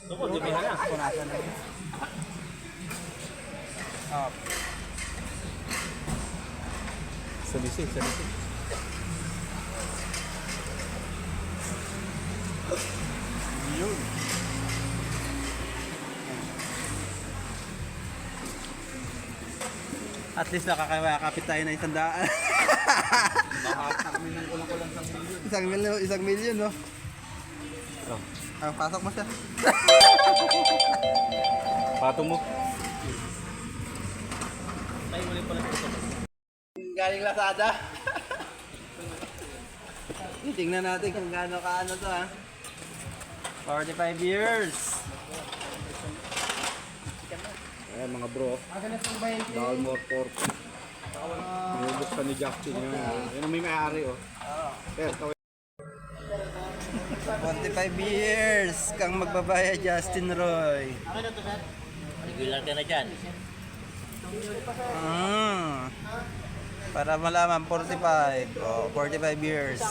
Tukod, lumihan na. Punasan na. Up. Salisig. Yun. At least nakakapit tayo na 100. Makakita kami ng kulang-kulang sa milyon. Isang milyon, no? Oh. Pasok mo siya. Patong mo. Galing Lazada. Tingnan natin kung gaano kaano to, ha. 45 years. Ayan mga bro. Bawal more pork. Nilubos pa ni Justin yun. Yan ang may may-ari, oh. Pero, 45 years kang magbabaya, Justin Roy. Regular ka na dyan. Para malaman, 45. Oh, 45 years.